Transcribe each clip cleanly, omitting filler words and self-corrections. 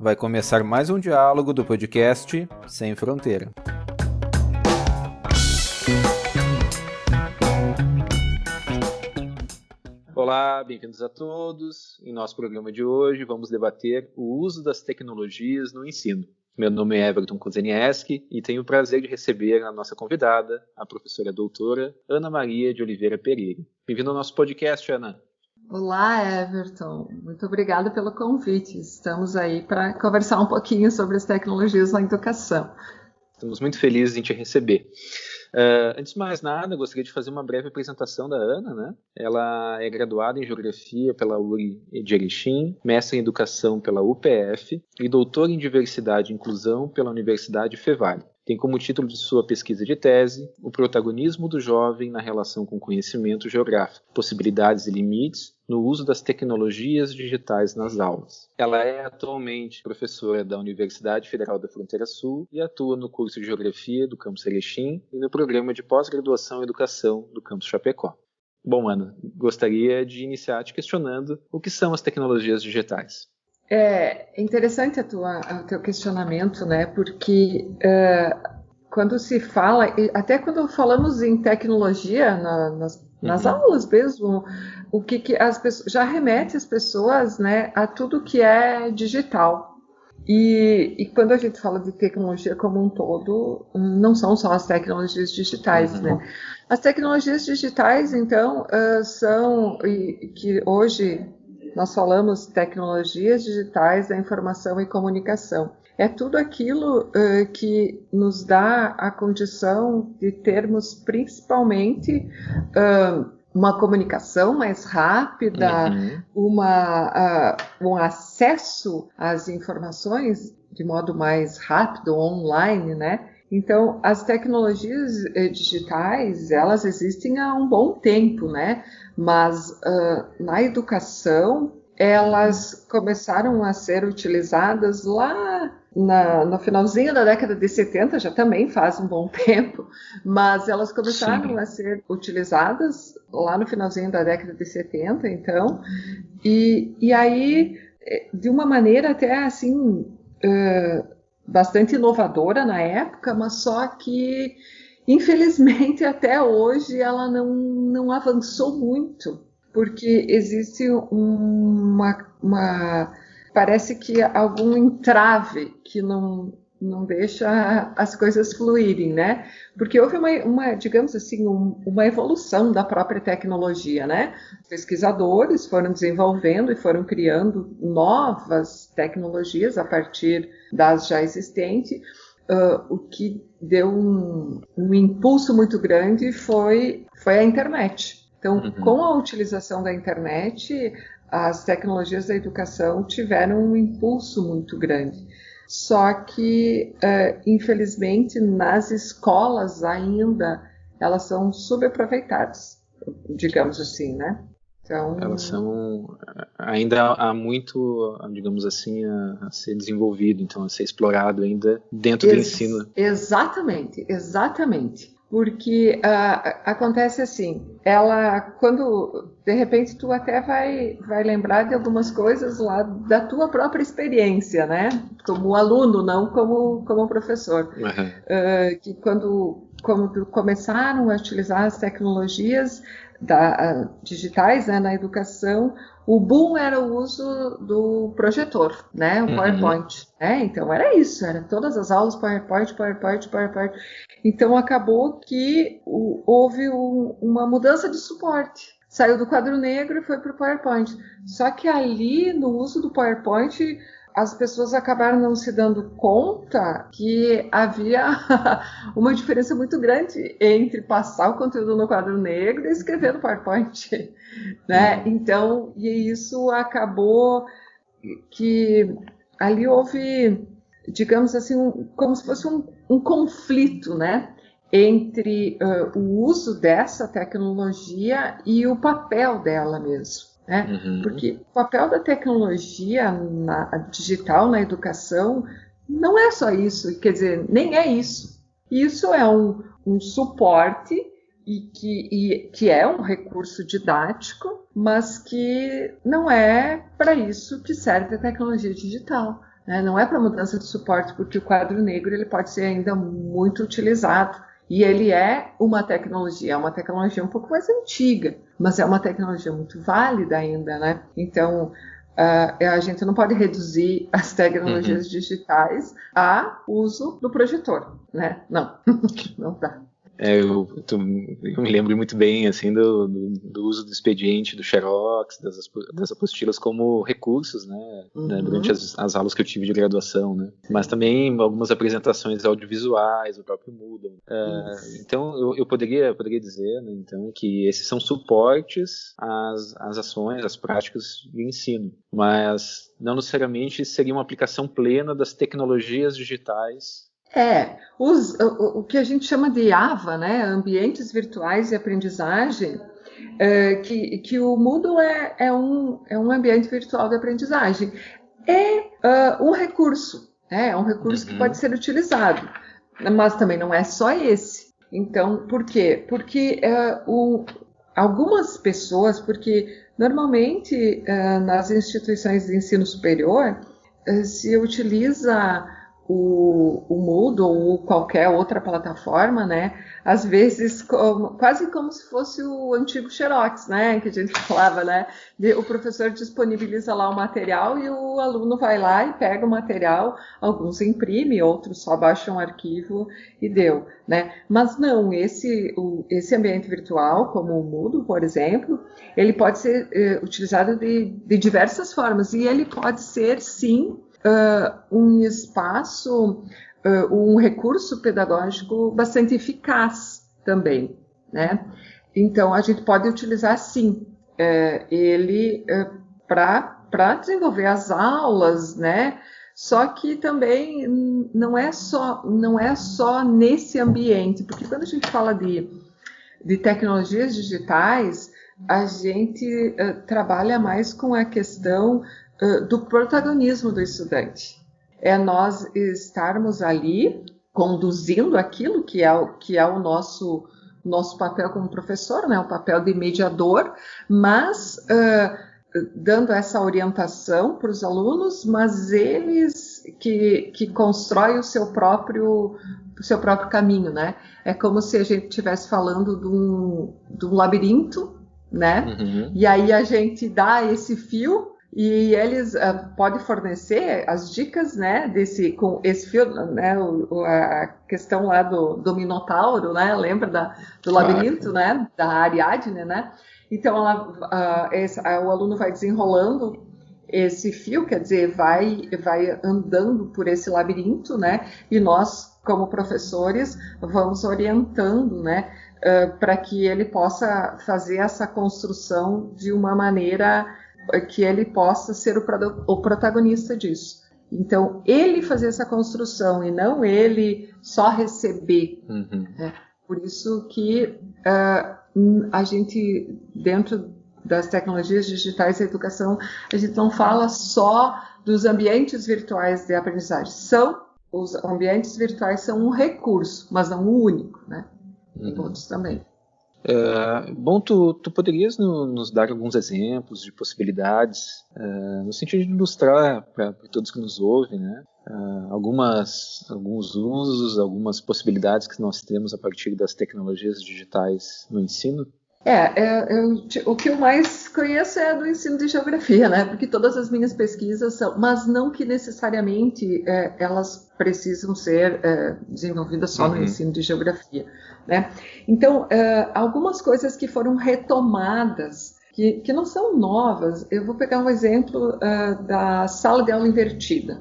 vai começar mais um diálogo do podcast Sem Fronteira. Olá, bem-vindos a todos. Em nosso programa de hoje vamos debater o uso das tecnologias no ensino. Meu nome é Everton Kozeniewski e tenho o prazer de receber a nossa convidada, a professora doutora Ana Maria de Oliveira Pereira. Bem-vindo ao nosso podcast, Ana. Olá, Everton. Muito obrigada pelo convite. Estamos aí para conversar um pouquinho sobre as tecnologias na educação. Estamos muito felizes em te receber. Antes de mais nada, gostaria de fazer uma breve apresentação da Ana, né? Ela é graduada em Geografia pela URI de Erechim, mestre em Educação pela UPF e doutora em Diversidade e Inclusão pela Universidade Fevale. Tem como título de sua pesquisa de tese o protagonismo do jovem na relação com conhecimento geográfico, possibilidades e limites no uso das tecnologias digitais nas aulas. Ela é atualmente professora da Universidade Federal da Fronteira Sul e atua no curso de Geografia do campus Erechim e no programa de pós-graduação em Educação do campus Chapecó. Bom, Ana, gostaria de iniciar te questionando o que são as tecnologias digitais. É interessante o teu questionamento, né? Porque quando se fala, até quando falamos em tecnologia nas aulas mesmo, o que as pessoas já remete as pessoas, né, a tudo que é digital. E quando a gente fala de tecnologia como um todo, não são só as tecnologias digitais, né? As tecnologias digitais, então, são que hoje nós falamos tecnologias digitais da informação e comunicação. É tudo aquilo que nos dá a condição de termos principalmente uma comunicação mais rápida, um acesso às informações de modo mais rápido, online, né? Então, as tecnologias digitais, elas existem há um bom tempo, né? Mas na educação, elas começaram a ser utilizadas lá no finalzinho da década de 70, já também faz um bom tempo, mas elas começaram a ser utilizadas lá no finalzinho da década de 70, então, e aí, de uma maneira até assim, bastante inovadora na época, mas só que, infelizmente, até hoje ela não avançou muito, porque existe parece que algum entrave que não deixa as coisas fluírem, né? Porque houve digamos assim, uma evolução da própria tecnologia, né? Pesquisadores foram desenvolvendo e foram criando novas tecnologias a partir das já existentes. O que deu um impulso muito grande foi a internet. Então, com a utilização da internet, as tecnologias da educação tiveram um impulso muito grande. Só que, infelizmente, nas escolas ainda, elas são subaproveitadas, digamos assim, né? Então, elas são, ainda há muito, digamos assim, a ser desenvolvido, então a ser explorado ainda dentro do ensino. Exatamente. Porque acontece assim, quando de repente tu até vai lembrar de algumas coisas lá da tua própria experiência, né? Como aluno, não como professor. Que quando começaram a utilizar as tecnologias digitais, né, na educação, o boom era o uso do projetor, né, o PowerPoint. Né? Então era isso, era todas as aulas PowerPoint. Então acabou que houve uma mudança de suporte. Saiu do quadro negro e foi para o PowerPoint. Só que ali, no uso do PowerPoint, as pessoas acabaram não se dando conta que havia uma diferença muito grande entre passar o conteúdo no quadro negro e escrever no PowerPoint, né? Então, e isso acabou que ali houve, digamos assim, como se fosse um conflito, né? Entre o uso dessa tecnologia e o papel dela mesmo. Né? Porque o papel da tecnologia digital na educação não é só isso, quer dizer, nem é isso. Isso é um suporte que é um recurso didático, mas que não é para isso que serve a tecnologia digital. né? Não é para mudança de suporte, porque o quadro negro ele pode ser ainda muito utilizado. E ele é uma tecnologia um pouco mais antiga, mas é uma tecnologia muito válida ainda, né? Então, a gente não pode reduzir as tecnologias digitais a uso do projetor, né? Não, não dá. Eu me lembro muito bem assim do uso do expediente, do xerox, das apostilas como recursos, né, durante as aulas que eu tive de graduação, né? Mas também algumas apresentações audiovisuais, o próprio Moodle. Então eu poderia dizer, né, então, que esses são suportes às ações, às práticas de ensino, mas não necessariamente seria uma aplicação plena das tecnologias digitais. O que a gente chama de AVA, né, ambientes virtuais de aprendizagem, que o Moodle é um ambiente virtual de aprendizagem. Um recurso, né, é um recurso que pode ser utilizado, mas também não é só esse. Então, por quê? Porque algumas pessoas, porque normalmente nas instituições de ensino superior se utiliza o Moodle ou qualquer outra plataforma, né? Às vezes quase como se fosse o antigo Xerox, né? Que a gente falava, né? O professor disponibiliza lá o material e o aluno vai lá e pega o material, alguns imprime, outros só baixam um arquivo e deu, né? Mas não, esse ambiente virtual, como o Moodle, por exemplo, ele pode ser utilizado de diversas formas e ele pode ser, sim, um espaço, um recurso pedagógico bastante eficaz também, né? Então, a gente pode utilizar, sim, ele para desenvolver as aulas, né? Só que também não é só nesse ambiente, porque quando a gente fala de tecnologias digitais, a gente trabalha mais com a questão do protagonismo do estudante. É nós estarmos ali conduzindo aquilo que é o nosso papel como professor, né? O papel de mediador, mas dando essa orientação para os alunos, mas eles que constroem o seu próprio caminho, né? É como se a gente estivesse falando de um labirinto, né? E aí a gente dá esse fio e eles podem fornecer as dicas, né, com esse fio, né, a questão lá do Minotauro, né, lembra do labirinto, né, da Ariadne, né? Então o aluno vai desenrolando esse fio, quer dizer, vai andando por esse labirinto, né? E nós, como professores, vamos orientando, né, para que ele possa fazer essa construção de uma maneira que ele possa ser o protagonista disso. Então, ele fazer essa construção e não ele só receber. Por isso que a gente, dentro das tecnologias digitais da educação, a gente não fala só dos ambientes virtuais de aprendizagem. Os ambientes virtuais são um recurso, mas não o único, né? Tem outros também. Bom, tu poderias nos dar alguns exemplos de possibilidades, no sentido de ilustrar para todos que nos ouvem, né, alguns usos, algumas possibilidades que nós temos a partir das tecnologias digitais no ensino? O que eu mais conheço é do ensino de geografia, né? Porque todas as minhas pesquisas são, mas não que necessariamente elas precisam ser desenvolvidas só no ensino de geografia, né? Então, algumas coisas que foram retomadas, que não são novas, eu vou pegar um exemplo da sala de aula invertida.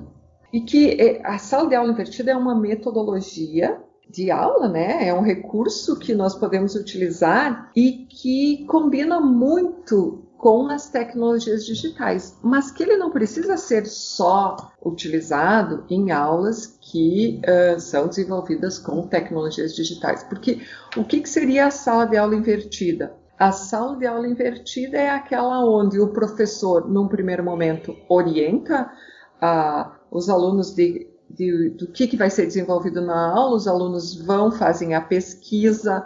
E que a sala de aula invertida é uma metodologia de aula, né? É um recurso que nós podemos utilizar e que combina muito com as tecnologias digitais, mas que ele não precisa ser só utilizado em aulas que são desenvolvidas com tecnologias digitais. Porque o que seria a sala de aula invertida? A sala de aula invertida é aquela onde o professor, num primeiro momento, orienta os alunos do que vai ser desenvolvido na aula, os alunos fazem a pesquisa,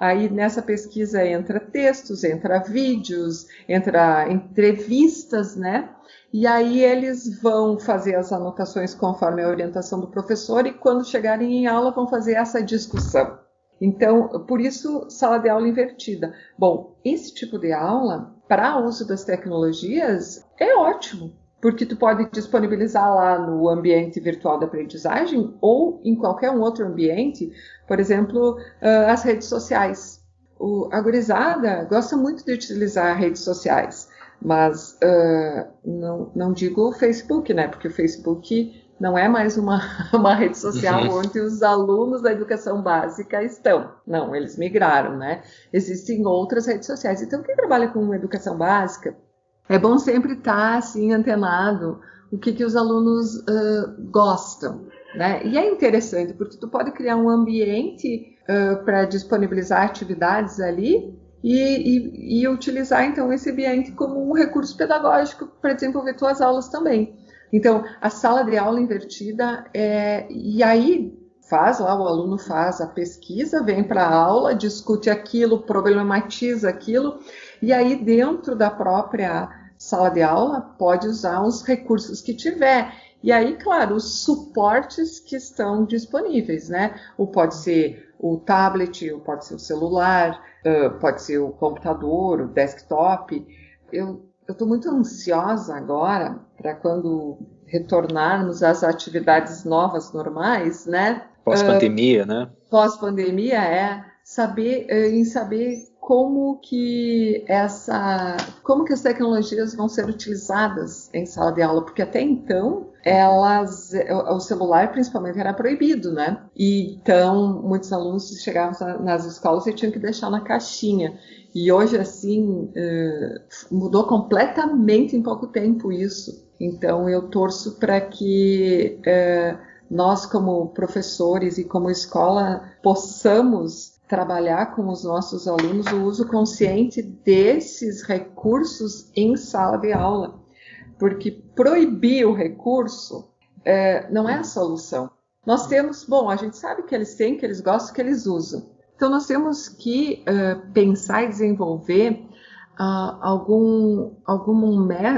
Aí nessa pesquisa entra textos, entra vídeos, entra entrevistas, né? E aí eles vão fazer as anotações conforme a orientação do professor e quando chegarem em aula vão fazer essa discussão. Então, por isso, sala de aula invertida. Bom, esse tipo de aula, para uso das tecnologias, é ótimo, porque tu pode disponibilizar lá no ambiente virtual da aprendizagem ou em qualquer um outro ambiente, por exemplo, as redes sociais. A gurizada gosta muito de utilizar redes sociais, mas não digo o Facebook, né? Porque o Facebook não é mais uma rede social onde os alunos da educação básica estão. Não, eles migraram, né? Existem outras redes sociais. Então, quem trabalha com educação básica, é bom sempre estar, assim, antenado o que os alunos gostam, né? E é interessante, porque tu pode criar um ambiente para disponibilizar atividades ali e utilizar, então, esse ambiente como um recurso pedagógico para desenvolver tuas aulas também. Então, a sala de aula invertida e aí o aluno faz a pesquisa, vem para a aula, discute aquilo, problematiza aquilo, e aí dentro da própria sala de aula pode usar os recursos que tiver. E aí, claro, os suportes que estão disponíveis, né? Ou pode ser o tablet, ou pode ser o celular, pode ser o computador, o desktop. Eu estou muito ansiosa agora para quando retornarmos às atividades novas, normais, né? Pós-pandemia, né? Pós-pandemia saber como que as tecnologias vão ser utilizadas em sala de aula, porque até então o celular principalmente era proibido, né? E então muitos alunos chegavam nas escolas e tinham que deixar na caixinha. E hoje, assim, mudou completamente em pouco tempo isso. Então, eu torço para que nós, como professores e como escola, possamos trabalhar com os nossos alunos o uso consciente desses recursos em sala de aula. Porque proibir o recurso não é a solução. Nós temos, a gente sabe que eles têm, que eles gostam, que eles usam. Então, nós temos que pensar e desenvolver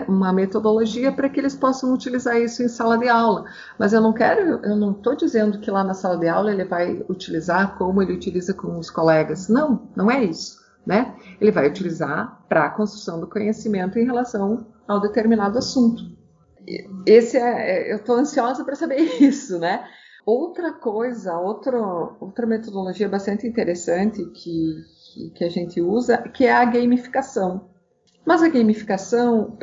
uma metodologia para que eles possam utilizar isso em sala de aula. Mas eu não estou dizendo que lá na sala de aula ele vai utilizar como ele utiliza com os colegas. Não é isso, né? Ele vai utilizar para a construção do conhecimento em relação ao determinado assunto. Eu estou ansiosa para saber isso, né? Outra coisa, outra metodologia bastante interessante que a gente usa, que é a gamificação. Mas a gamificação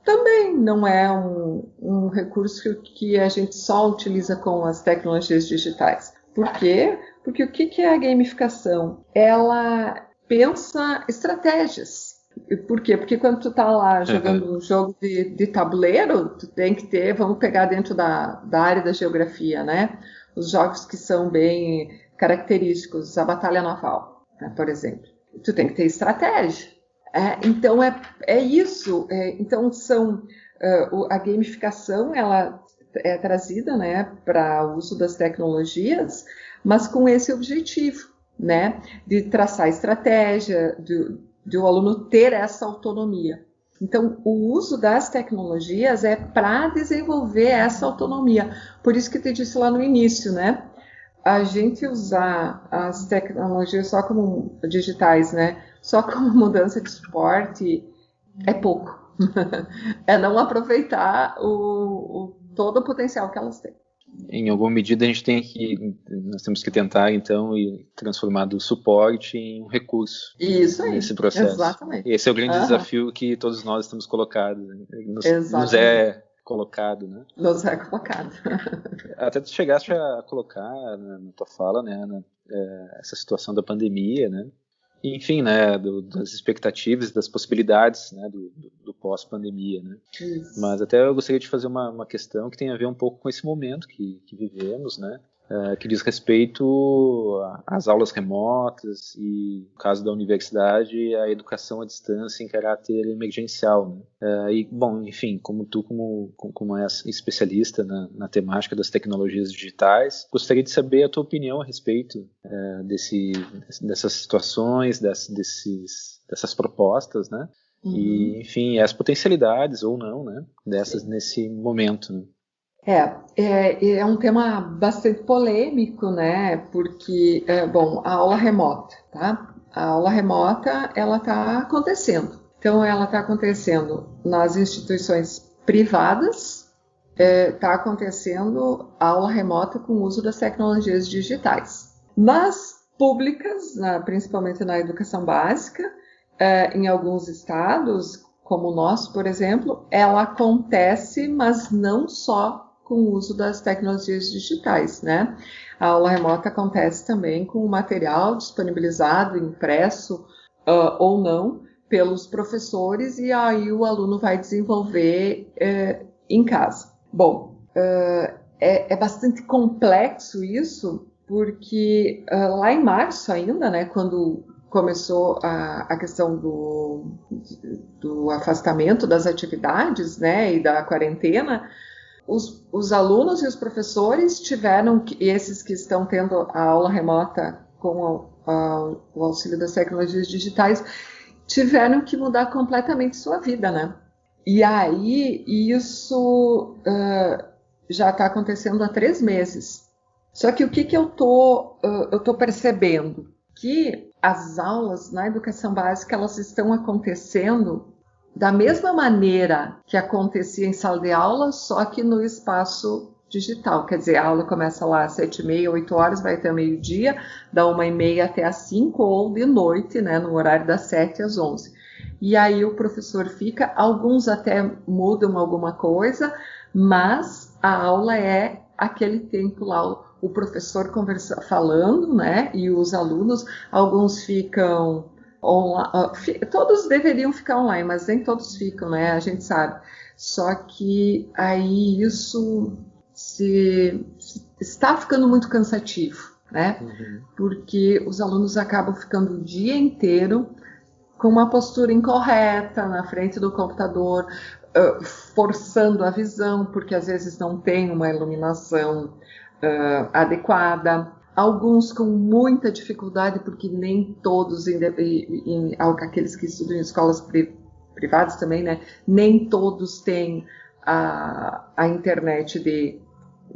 também não é um recurso que a gente só utiliza com as tecnologias digitais. Por quê? Porque o que é a gamificação? Ela pensa estratégias. Por quê? Porque quando tu tá lá jogando um jogo de tabuleiro, tu tem que ter, vamos pegar dentro da área da geografia, né? Os jogos que são bem característicos, a Batalha Naval, né, por exemplo. Tu tem que ter estratégia. Então, é isso. Então, a gamificação, ela é trazida, né, para o uso das tecnologias, mas com esse objetivo, né, de traçar estratégia, de o aluno ter essa autonomia. Então, o uso das tecnologias é para desenvolver essa autonomia. Por isso que eu te disse lá no início, né? A gente usar as tecnologias só como digitais, né? Só como mudança de suporte é pouco. É não aproveitar todo o potencial que elas têm. Em alguma medida nós temos que tentar então transformar do suporte em um recurso. Isso aí, nesse processo. Exatamente. Esse é o grande desafio que todos nós estamos colocados, né? Nos é colocado, né? Nos é colocado. Até tu chegaste a colocar na tua fala, né, essa situação da pandemia, né? Enfim, né, das expectativas, das possibilidades, né, do pós-pandemia, né? Isso. Mas até eu gostaria de fazer uma questão que tem a ver um pouco com esse momento que vivemos, né? que diz respeito às aulas remotas e, no caso da universidade, a educação à distância em caráter emergencial, né? E, bom, enfim, como tu, como és especialista na temática das tecnologias digitais, gostaria de saber a tua opinião a respeito dessas situações, dessas propostas, né? Uhum. E, enfim, as potencialidades ou não, né? Dessas nesse momento, né? É um tema bastante polêmico, né? Porque, bom, a aula remota, tá? A aula remota, ela está acontecendo. Então, ela está acontecendo nas instituições privadas, está acontecendo a aula remota com o uso das tecnologias digitais. Nas públicas, principalmente na educação básica, em alguns estados, como o nosso, por exemplo, ela acontece, mas não só com o uso das tecnologias digitais, né? A aula remota acontece também com o material disponibilizado, impresso ou não, pelos professores, e aí o aluno vai desenvolver em casa. Bom, é bastante complexo isso, porque lá em março ainda, né, quando começou a questão do afastamento das atividades, né, e da quarentena, os alunos e os professores tiveram, esses que estão tendo a aula remota com o auxílio das tecnologias digitais, tiveram que mudar completamente sua vida, né? E aí isso já está acontecendo há 3 meses. Só que o que eu tô percebendo? Que as aulas na educação básica, elas estão acontecendo da mesma maneira que acontecia em sala de aula, só que no espaço digital. Quer dizer, a aula começa lá às 7h30, 8 horas, vai até meio-dia, da 1h30 até às 5, ou de noite, né, no horário das 7 às 11. E aí o professor fica, alguns até mudam alguma coisa, mas a aula é aquele tempo lá, o professor falando, né, e os alunos, alguns ficam online, todos deveriam ficar online, mas nem todos ficam, né, a gente sabe. Só que aí isso está ficando muito cansativo, né, porque os alunos acabam ficando o dia inteiro com uma postura incorreta na frente do computador, forçando a visão, porque às vezes não tem uma iluminação adequada. Alguns com muita dificuldade, porque nem todos, aqueles que estudam em escolas privadas também, né, nem todos têm a internet de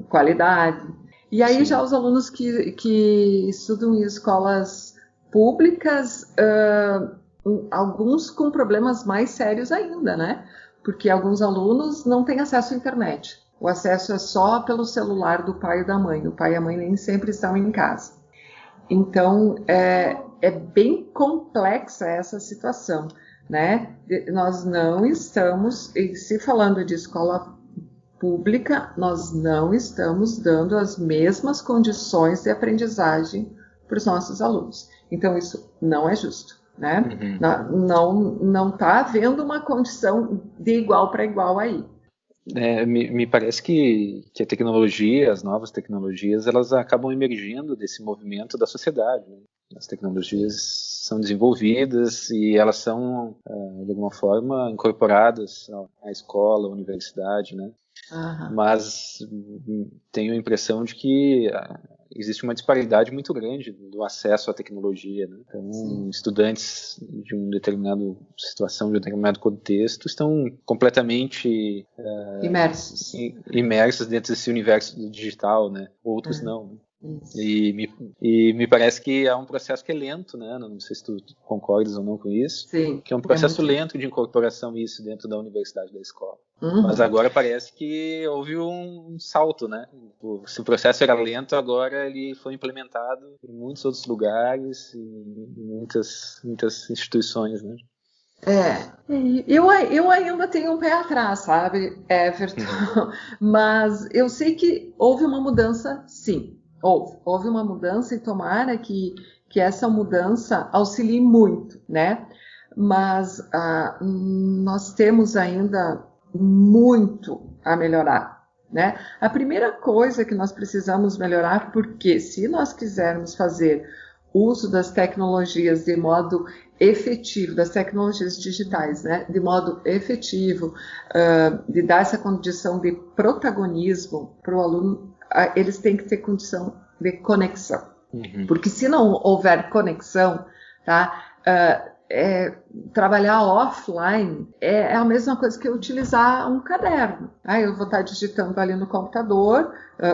qualidade. E aí Sim. Já os alunos que estudam em escolas públicas, alguns com problemas mais sérios ainda, né? Porque alguns alunos não têm acesso à internet. O acesso é só pelo celular do pai e da mãe. O pai e a mãe nem sempre estão em casa. Então, é bem complexa essa situação, né? Nós não estamos, se falando de escola pública, nós não estamos dando as mesmas condições de aprendizagem para os nossos alunos. Então, isso não é justo, né? Não está havendo uma condição de igual para igual aí. Me parece que a tecnologia, as novas tecnologias, elas acabam emergindo desse movimento da sociedade, né? As tecnologias são desenvolvidas e elas são, de alguma forma, incorporadas à escola, à universidade, né? Mas tenho a impressão de que existe uma disparidade muito grande do acesso à tecnologia, né? Então, Sim. Estudantes de uma determinada situação, de um determinado contexto, estão completamente imersos dentro desse universo digital, né? Outros não, né? E me parece que é um processo que é lento, né? Não sei se tu concordas ou não com isso. Sim, que é um processo lento de incorporação isso dentro da universidade, da escola. Mas agora parece que houve um salto, né? Se o processo era lento, agora ele foi implementado em muitos outros lugares e em muitas instituições, né? Eu ainda tenho um pé atrás, sabe, Everton? Mas eu sei que houve uma mudança, sim. Houve uma mudança e tomara que essa mudança auxilie muito, né? Mas nós temos ainda muito a melhorar, né? A primeira coisa que nós precisamos melhorar, porque se nós quisermos fazer uso das tecnologias de modo efetivo, das tecnologias digitais, né, de modo efetivo, de dar essa condição de protagonismo para o aluno, eles têm que ter condição de conexão. Porque se não houver conexão, tá, trabalhar offline é a mesma coisa que utilizar um caderno. Eu vou estar digitando ali no computador,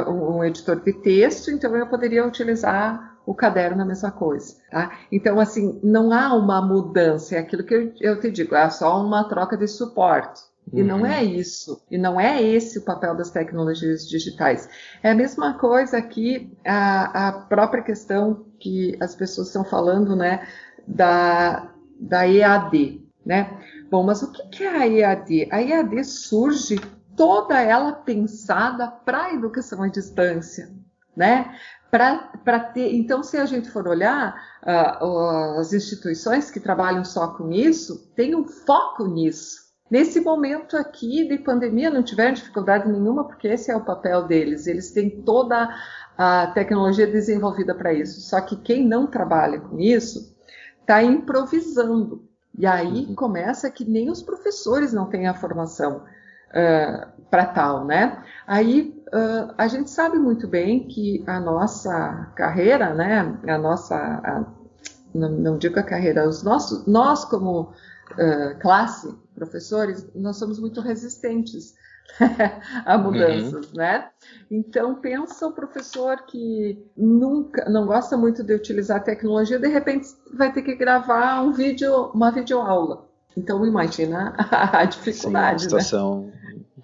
um editor de texto, então eu poderia utilizar o caderno na mesma coisa. Tá? Então, assim, não há uma mudança, é aquilo que eu te digo, é só uma troca de suporte. E não é isso, e não é esse o papel das tecnologias digitais. É a mesma coisa aqui, a própria questão que as pessoas estão falando, né, da EAD, né? Bom, mas o que é a EAD? A EAD surge toda ela pensada para a educação à distância, né? Para ter, então, se a gente for olhar, as instituições que trabalham só com isso, têm um foco nisso. Nesse momento aqui de pandemia não tiveram dificuldade nenhuma, porque esse é o papel deles. Eles têm toda a tecnologia desenvolvida para isso. Só que quem não trabalha com isso está improvisando. E aí começa que nem os professores não têm a formação para tal, né? Aí a gente sabe muito bem que a nossa carreira, né? Não digo a carreira, nós como classe, professores, nós somos muito resistentes a mudanças, né? Então, pensa o professor que nunca, não gosta muito de utilizar tecnologia, de repente vai ter que gravar uma videoaula. Então, imagina a dificuldade, sim, a situação,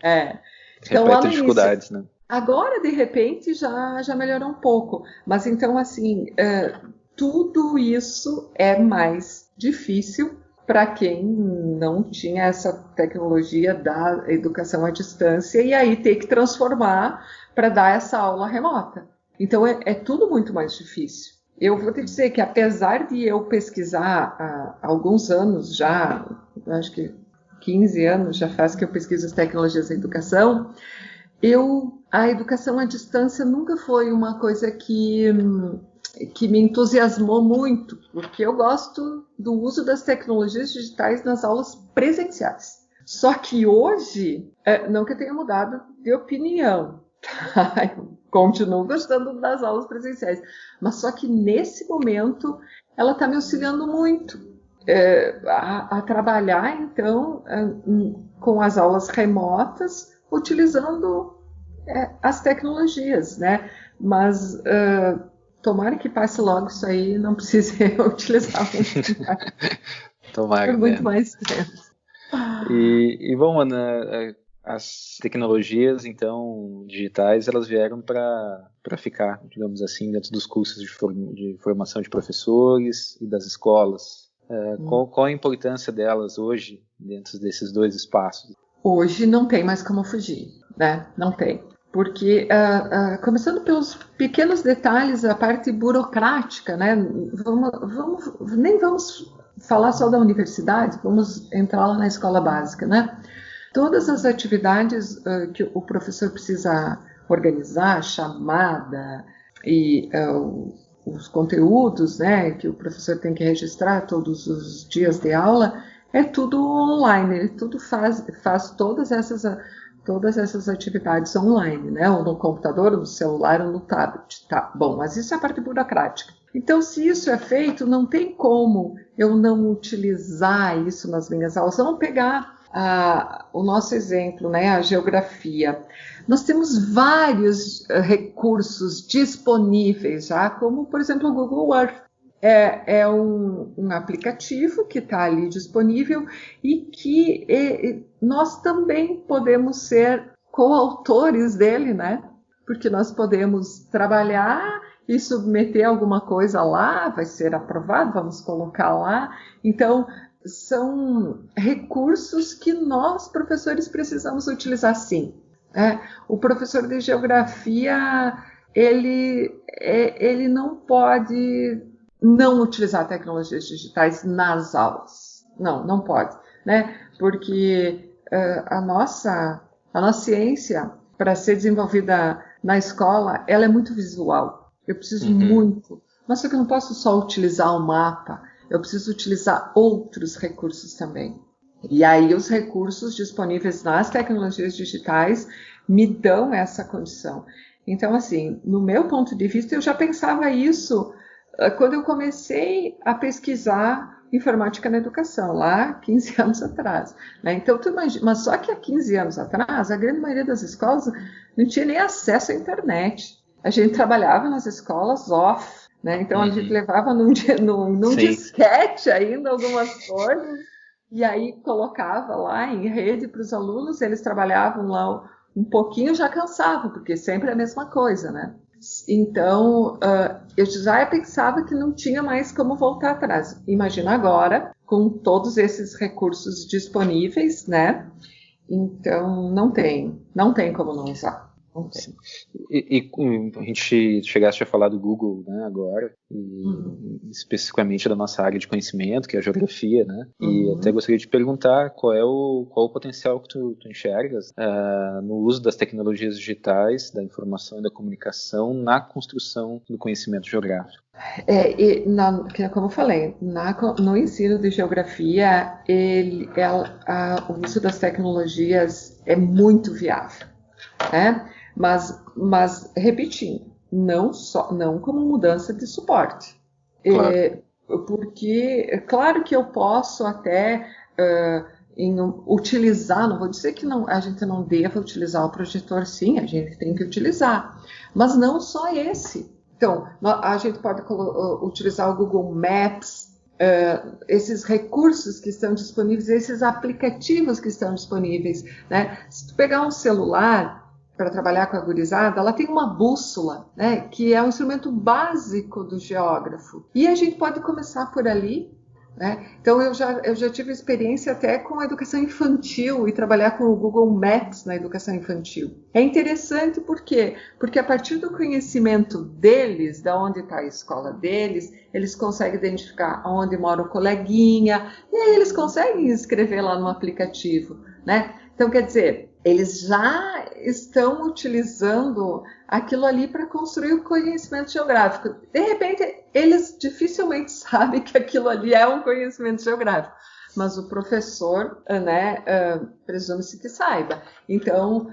né? Então, lá no dificuldades, início, né? agora, de repente, já melhorou um pouco. Mas, então, assim, tudo isso é mais difícil para quem não tinha essa tecnologia da educação à distância e aí ter que transformar para dar essa aula remota. Então, é tudo muito mais difícil. Eu vou te dizer que, apesar de eu pesquisar há alguns anos já, acho que 15 anos já faz que eu pesquiso as tecnologias da educação, a educação à distância nunca foi uma coisa que me entusiasmou muito, porque eu gosto do uso das tecnologias digitais nas aulas presenciais. Só que hoje, não que eu tenha mudado de opinião, tá? Eu continuo gostando das aulas presenciais, mas só que nesse momento ela está me auxiliando muito a trabalhar, então, com as aulas remotas, utilizando as tecnologias, né? Mas tomara que passe logo isso aí, não precise utilizar muito mais. Tomara, por muito mais tempo. E bom, Ana, as tecnologias, então, digitais, elas vieram para ficar, digamos assim, dentro dos cursos de formação de professores e das escolas. Qual a importância delas hoje dentro desses dois espaços? Hoje não tem mais como fugir, né? Não tem. Porque, começando pelos pequenos detalhes, a parte burocrática, né? Nem vamos falar só da universidade, vamos entrar lá na escola básica, né? Todas as atividades que o professor precisa organizar, chamada e os conteúdos, né, que o professor tem que registrar todos os dias de aula, é tudo online, ele tudo faz todas essas atividades online, né? Ou no computador, ou no celular, ou no tablet. Tá, bom, mas isso é a parte burocrática. Então, se isso é feito, não tem como eu não utilizar isso nas minhas aulas. Vamos pegar o nosso exemplo, né? A geografia. Nós temos vários recursos disponíveis, já, como, por exemplo, o Google Earth. É um aplicativo que está ali disponível e que nós também podemos ser coautores dele, né? Porque nós podemos trabalhar e submeter alguma coisa lá, vai ser aprovado, vamos colocar lá. Então, são recursos que nós, professores, precisamos utilizar sim. O professor de geografia, ele não pode não utilizar tecnologias digitais nas aulas. Não pode, né? Porque a nossa ciência, para ser desenvolvida na escola, ela é muito visual. Eu preciso muito. Mas só que eu não posso só utilizar o mapa, eu preciso utilizar outros recursos também. E aí os recursos disponíveis nas tecnologias digitais me dão essa condição. Então, assim, no meu ponto de vista, eu já pensava isso quando eu comecei a pesquisar informática na educação, lá 15 anos atrás. Né? Então, tu imagina, mas só que há 15 anos atrás, a grande maioria das escolas não tinha nem acesso à internet. A gente trabalhava nas escolas off, né? Então a gente levava num disquete ainda algumas coisas, e aí colocava lá em rede para os alunos, eles trabalhavam lá um pouquinho, já cansavam, porque sempre é a mesma coisa, né? Então, eu já pensava que não tinha mais como voltar atrás. Imagina agora, com todos esses recursos disponíveis, né? Então, não tem como não usar. E a gente chegasse a falar do Google, né, agora, e especificamente da nossa área de conhecimento, que é a geografia, né, e até gostaria de perguntar qual o potencial que tu enxergas no uso das tecnologias digitais, da informação e da comunicação na construção do conhecimento geográfico. Como eu falei, no ensino de geografia, o uso das tecnologias é muito viável, né? Mas repetindo, não como mudança de suporte. Claro. Porque, claro que eu posso até utilizar, não vou dizer que a gente não deva utilizar o projetor, sim, a gente tem que utilizar, mas não só esse. Então, a gente pode utilizar o Google Maps, esses recursos que estão disponíveis, esses aplicativos que estão disponíveis, né? Se tu pegar um celular para trabalhar com a gurizada, ela tem uma bússola, né, que é um instrumento básico do geógrafo. E a gente pode começar por ali, né? Então, eu já tive experiência até com a educação infantil e trabalhar com o Google Maps na educação infantil. É interessante por quê? Porque a partir do conhecimento deles, de onde está a escola deles, eles conseguem identificar onde mora o coleguinha, e aí eles conseguem escrever lá no aplicativo, né? Então, quer dizer, eles já estão utilizando aquilo ali para construir o conhecimento geográfico. De repente, eles dificilmente sabem que aquilo ali é um conhecimento geográfico, mas o professor, né, presume-se que saiba. Então,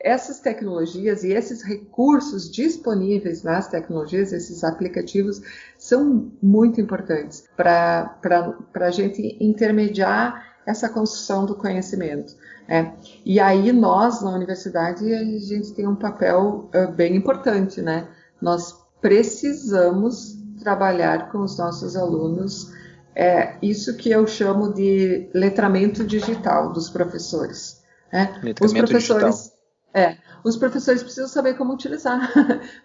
essas tecnologias e esses recursos disponíveis nas tecnologias, esses aplicativos, são muito importantes para a gente intermediar essa construção do conhecimento. E aí nós, na universidade, a gente tem um papel bem importante, né? Nós precisamos trabalhar com os nossos alunos, isso que eu chamo de letramento digital dos professores. Os professores precisam saber como utilizar,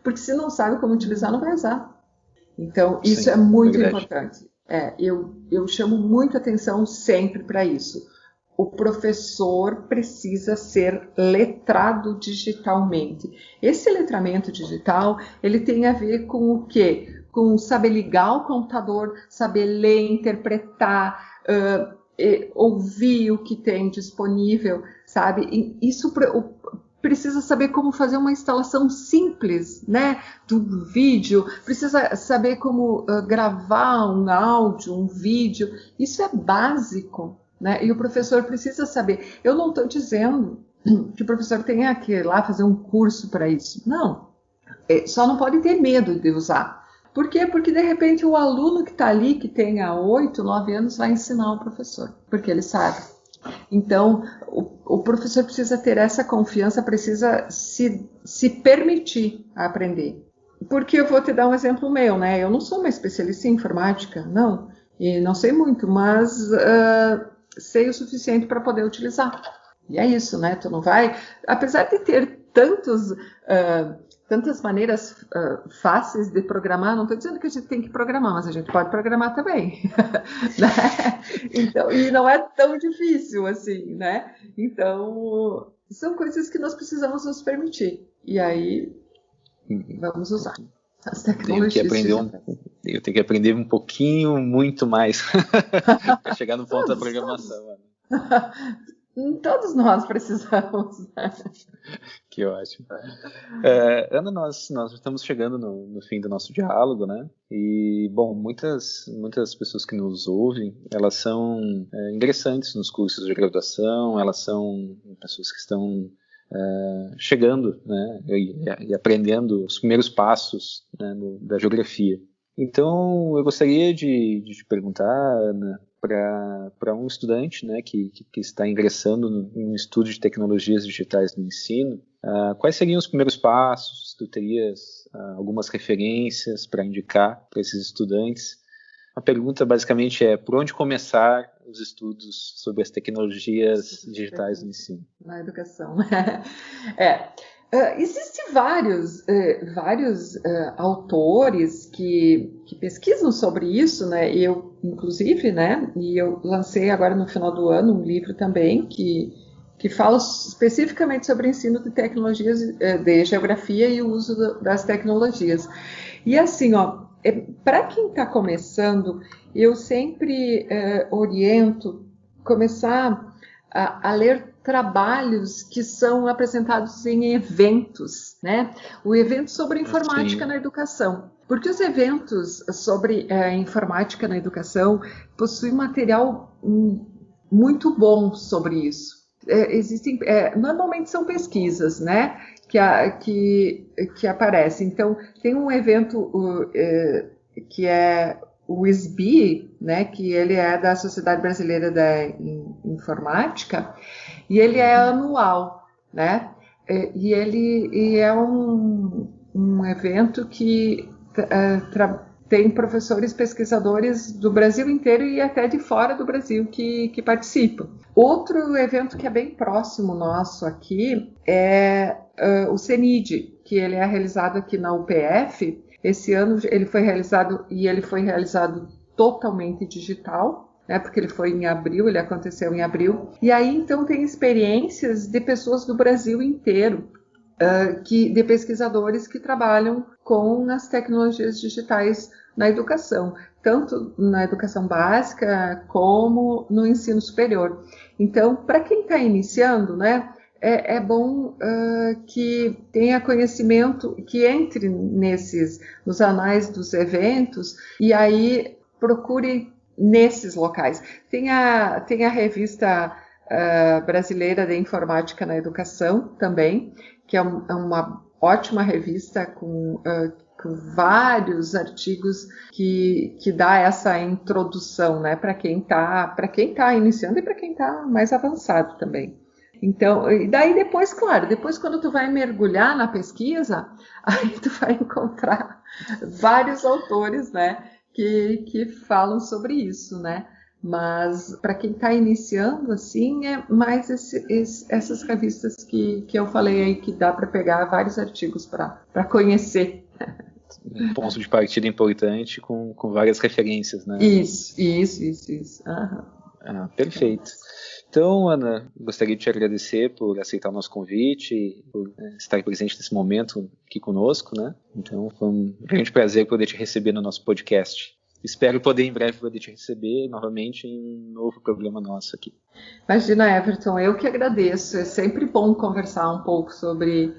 porque se não sabe como utilizar, não vai usar. Então, isso é muito importante. Eu chamo muita atenção sempre para isso. O professor precisa ser letrado digitalmente. Esse letramento digital, ele tem a ver com o quê? Com saber ligar o computador, saber ler, interpretar, ouvir o que tem disponível, sabe? Isso precisa saber como fazer uma instalação simples, né, do vídeo, precisa saber como gravar um áudio, um vídeo. Isso é básico, né? E o professor precisa saber. Eu não estou dizendo que o professor tenha que ir lá fazer um curso para isso. Não. Só não pode ter medo de usar. Por quê? Porque, de repente, o aluno que está ali, que tenha 8, 9 anos, vai ensinar o professor, porque ele sabe. Então, o professor precisa ter essa confiança, precisa se permitir aprender. Porque eu vou te dar um exemplo meu, né? Eu não sou uma especialista em informática, não. E não sei muito, mas sei o suficiente para poder utilizar. E é isso, né? Tu não vai... Apesar de ter tantas maneiras fáceis de programar, não estou dizendo que a gente tem que programar, mas a gente pode programar também, né? Então, e não é tão difícil assim, né? Então, são coisas que nós precisamos nos permitir. E aí, vamos usar as tecnologias. Eu tenho que aprender um pouquinho, muito mais, para chegar no ponto da programação. Todos nós precisamos. Que ótimo. Ana, nós estamos chegando no fim do nosso diálogo, né? E, bom, muitas pessoas que nos ouvem, elas são ingressantes nos cursos de graduação, elas são pessoas que estão chegando, né? E aprendendo os primeiros passos, né, da geografia. Então, eu gostaria de te perguntar, Ana, para um estudante, né, que está ingressando em estudo de tecnologias digitais no ensino, quais seriam os primeiros passos? Tu terias algumas referências para indicar para esses estudantes? A pergunta basicamente é: por onde começar os estudos sobre as tecnologias digitais no ensino? Na educação. Existem vários autores que pesquisam sobre isso, né? Eu, inclusive, né? E eu lancei agora no final do ano um livro também que fala especificamente sobre o ensino de tecnologias de geografia e o uso das tecnologias. E assim, para quem está começando, eu sempre oriento começar a ler trabalhos que são apresentados em eventos, né? O evento sobre informática na educação. Porque os eventos sobre informática na educação possuem material muito bom sobre isso. Normalmente são pesquisas, né? Que aparecem. Então, tem um evento que é o SBI, né, que ele é da Sociedade Brasileira da Informática, e ele é anual, né, e ele é um evento que tem professores pesquisadores do Brasil inteiro e até de fora do Brasil que participam. Outro evento que é bem próximo nosso aqui é o CENID, que ele é realizado aqui na UPF. Esse ano ele foi realizado totalmente digital, né, porque ele aconteceu em abril. E aí então tem experiências de pessoas do Brasil inteiro, de pesquisadores que trabalham com as tecnologias digitais na educação, tanto na educação básica como no ensino superior. Então, para quem está iniciando, né, é bom que tenha conhecimento, que entre nos anais dos eventos e aí procure nesses locais. Tem a revista brasileira de informática na educação também, que é uma ótima revista com vários artigos que dá essa introdução, né, para quem tá iniciando e para quem está mais avançado também. Então, e daí depois, claro, quando tu vai mergulhar na pesquisa, aí tu vai encontrar vários autores, né, que falam sobre isso, né? Mas para quem está iniciando, assim, é mais essas revistas que eu falei aí, que dá para pegar vários artigos para conhecer. Um ponto de partida importante com várias referências, né? Isso. Perfeito. Então, Ana, gostaria de te agradecer por aceitar o nosso convite, por estar presente nesse momento aqui conosco, né? Então, foi um grande prazer poder te receber no nosso podcast. Espero poder em breve poder te receber novamente em um novo programa nosso aqui. Imagina, Everton, eu que agradeço. É sempre bom conversar um pouco sobre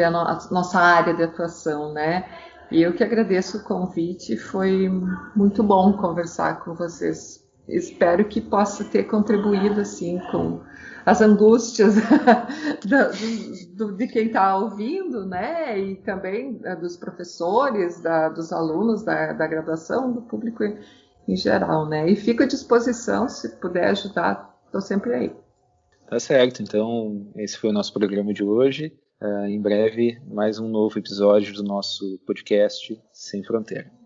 a nossa área de atuação, né? E eu que agradeço o convite. Foi muito bom conversar com vocês. Espero que possa ter contribuído assim com as angústias de quem está ouvindo, né? E também dos professores, dos alunos da graduação, do público em geral, né? E fico à disposição, se puder ajudar, estou sempre aí. Tá certo, então esse foi o nosso programa de hoje. Em breve, mais um novo episódio do nosso podcast Sem Fronteira.